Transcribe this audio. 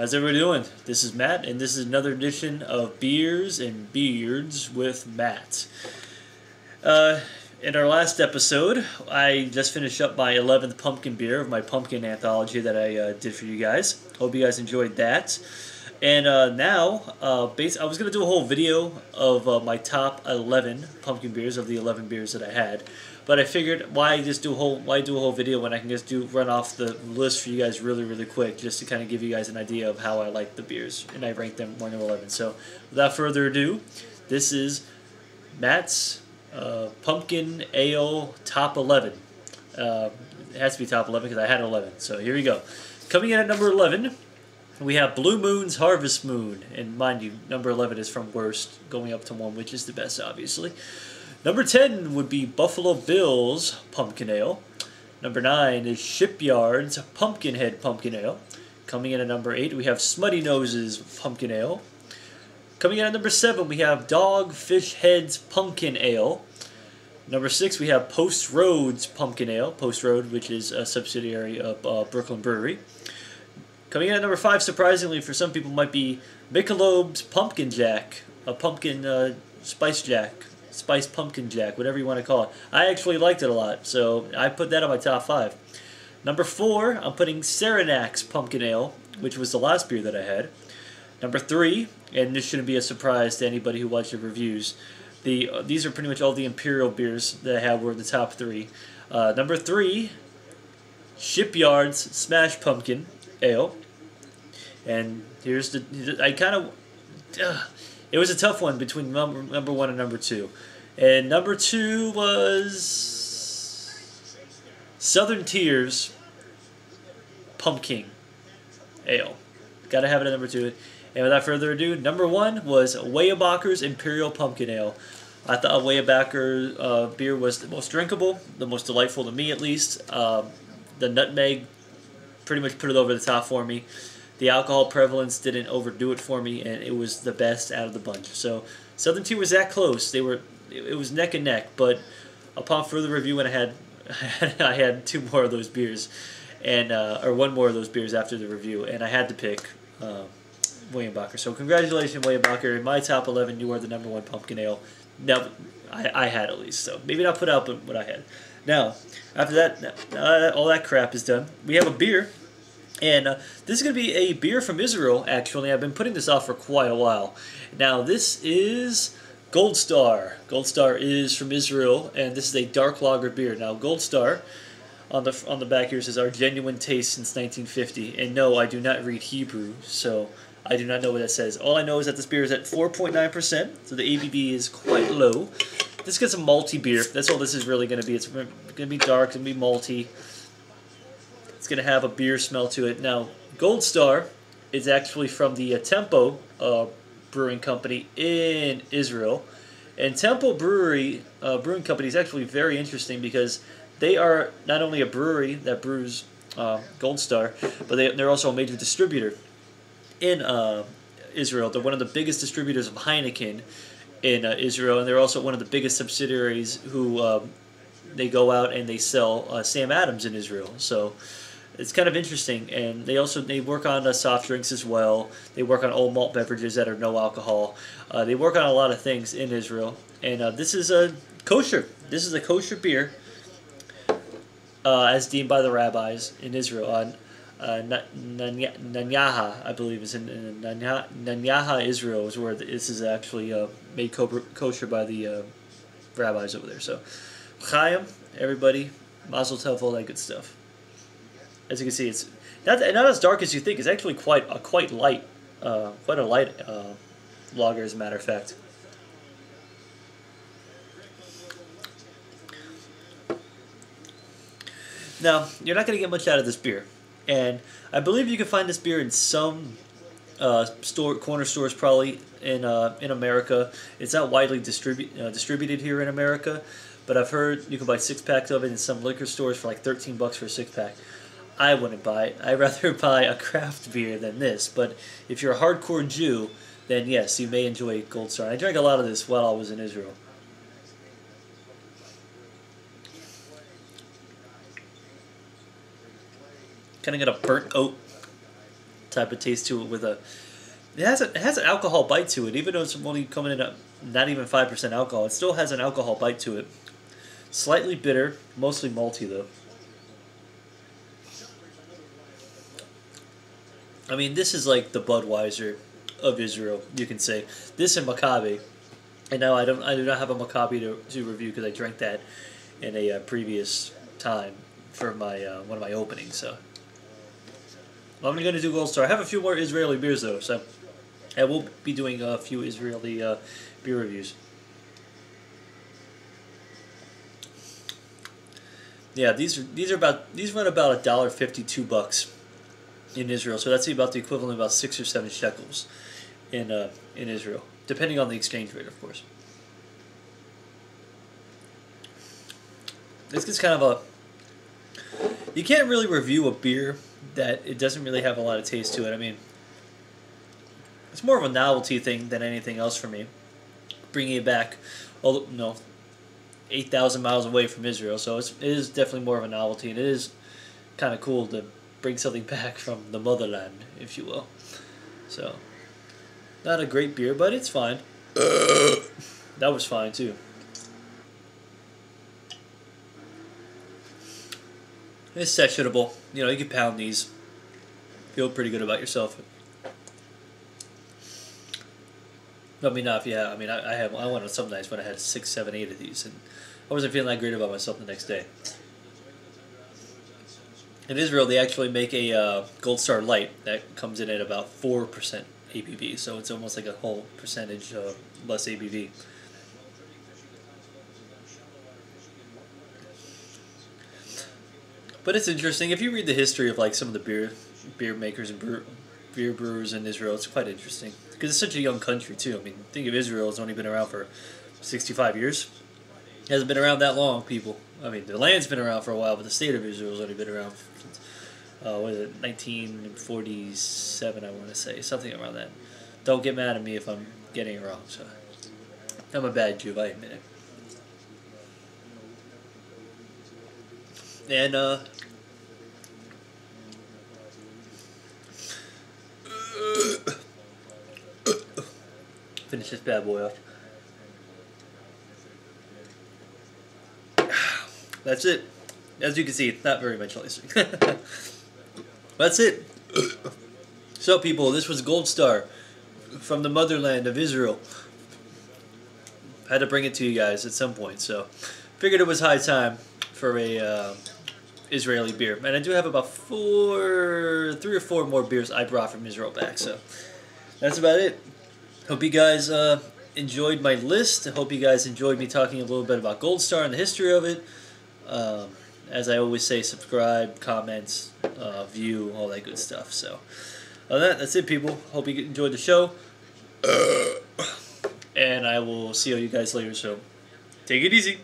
How's everybody doing? This is Matt, and this is another edition of Beers and Beards with Matt. In our last episode, I just finished up my 11th pumpkin beer of my Pumpkin Anthology that I did for you guys. Hope you guys enjoyed that. And now, I was going to do a whole video of my top 11 pumpkin beers of the 11 beers that I had. But I figured, why do a whole video when I can just run off the list for you guys really quick, just to kind of give you guys an idea of how I like the beers, and I rank them 1 to 11. So, without further ado, this is Matt's Pumpkin Ale Top 11. It has to be top 11 because I had 11. So here we go. Coming in at number 11, we have Blue Moon's Harvest Moon, and mind you, number 11 is from worst, going up to 1, which is the best, obviously. Number 10 would be Buffalo Bill's Pumpkin Ale. Number 9 is Shipyard's Pumpkinhead Pumpkin Ale. Coming in at number 8, we have Smuttynose Pumpkin Ale. Coming in at number 7, we have Dogfish Head's Pumpkin Ale. Number 6, we have Post Road's Pumpkin Ale. Post Road, which is a subsidiary of Brooklyn Brewery. Coming in at number 5, surprisingly for some people, might be Michelob's Pumpkin Jack. A pumpkin Spice Pumpkin Jack, whatever you want to call it. I actually liked it a lot, so I put that on my top 5. Number 4, I'm putting Saranac's Pumpkin Ale, which was the last beer that I had. Number 3, and this shouldn't be a surprise to anybody who watched the reviews, these are pretty much all the Imperial beers that I had were the top 3. Number 3, Shipyard's Smash Pumpkin Ale. And here's it was a tough one between number 1 and number 2. And number 2 was Southern Tier's Pumking Ale. Gotta have it at number 2. And without further ado, number 1 was Weyerbacher's Imperial Pumpkin Ale. I thought Weyerbacher beer was the most drinkable, the most delightful to me at least. The nutmeg pretty much put it over the top for me. The alcohol prevalence didn't overdo it for me, and it was the best out of the bunch. So Southern Tier was that close. It was neck and neck, but upon further review, when I had 2 more of those beers, and or 1 more of those beers after the review, and I had to pick Weyerbacher. So congratulations, Weyerbacher. In my top 11, you are the number 1 pumpkin ale. Now, I had at least, so maybe not put out, but what I had. Now, after that, all that crap is done. We have a beer. And this is going to be a beer from Israel, actually. I've been putting this off for quite a while. Now, this is Goldstar. Goldstar is from Israel, and this is a dark lager beer. Now, Goldstar, on the back here, says, our genuine taste since 1950. And no, I do not read Hebrew, so I do not know what that says. All I know is that this beer is at 4.9%, so the ABV is quite low. This gets a malty beer. That's all this is really going to be. It's going to be dark, it's going to be malty. It's going to have a beer smell to it. Now, Goldstar is actually from the Tempo Brewing Company in Israel. And Tempo Brewing Company is actually very interesting because they are not only a brewery that brews Goldstar, but they're also a major distributor in Israel. They're one of the biggest distributors of Heineken in Israel, and they're also one of the biggest subsidiaries who they go out and they sell Sam Adams in Israel. So it's kind of interesting, and they work on soft drinks as well. They work on old malt beverages that are no alcohol. They work on a lot of things in Israel, and this is a kosher. This is a kosher beer, as deemed by the rabbis in Israel. Nanyaha, I believe, is in Nanyaha, Israel, is where this is actually made kosher by the rabbis over there. So, Chaim, everybody, Mazel Tov, all that good stuff. As you can see, it's not as dark as you think. It's actually quite a light lager, as a matter of fact. Now, you're not going to get much out of this beer, and I believe you can find this beer in some corner stores, probably in America. It's not widely distributed here in America, but I've heard you can buy 6-packs of it in some liquor stores for like $13 for a 6-pack. I wouldn't buy it. I'd rather buy a craft beer than this. But if you're a hardcore Jew, then yes, you may enjoy Goldstar. I drank a lot of this while I was in Israel. Kind of got a burnt oat type of taste to it. With a, it has an alcohol bite to it, even though it's only coming in at not even 5% alcohol. It still has an alcohol bite to it. Slightly bitter, mostly malty though. I mean, this is like the Budweiser of Israel, you can say. This and Maccabi. And now I do not have a Maccabi to review because I drank that in a previous time for my one of my openings. So I'm going to do Goldstar. I have a few more Israeli beers though, so I will be doing a few Israeli beer reviews. Yeah, these run about $1.50, $2 in Israel. So that's about the equivalent of about 6 or 7 shekels in Israel, depending on the exchange rate, of course. This is kind of a, you can't really review a beer that it doesn't really have a lot of taste to it. I mean, it's more of a novelty thing than anything else for me. Bringing it back, 8,000 miles away from Israel, so it is definitely more of a novelty, and it is kind of cool to bring something back from the motherland, if you will. So, not a great beer, but it's fine. That was fine too. It's sessionable. You know, you can pound these. Feel pretty good about yourself. I mean, not if you have. I mean, I went on some nights when I had 6, 7, 8 of these, and I wasn't feeling that great about myself the next day. In Israel, they actually make a Goldstar Light that comes in at about 4% ABV, so it's almost like a whole percentage less ABV. But it's interesting. If you read the history of like some of the beer makers and beer brewers in Israel, it's quite interesting. Because it's such a young country, too. I mean, think of Israel. It's only been around for 65 years. It hasn't been around that long, people. I mean, the land's been around for a while, but the state of Israel has only been around since, 1947, I want to say. Something around that. Don't get mad at me if I'm getting it wrong. So I'm a bad Jew, I admit it. And, finish this bad boy off. That's it. As you can see, it's not very much nicer. That's it. So, people, this was Goldstar from the motherland of Israel. Had to bring it to you guys at some point, so figured it was high time for a Israeli beer. And I do have about 3 or 4 more beers I brought from Israel back, so that's about it. Hope you guys enjoyed my list. I hope you guys enjoyed me talking a little bit about Goldstar and the history of it. As I always say, subscribe, comments, view, all that good stuff. So, other than that, that's it, people. Hope you enjoyed the show. And I will see you guys later, so take it easy.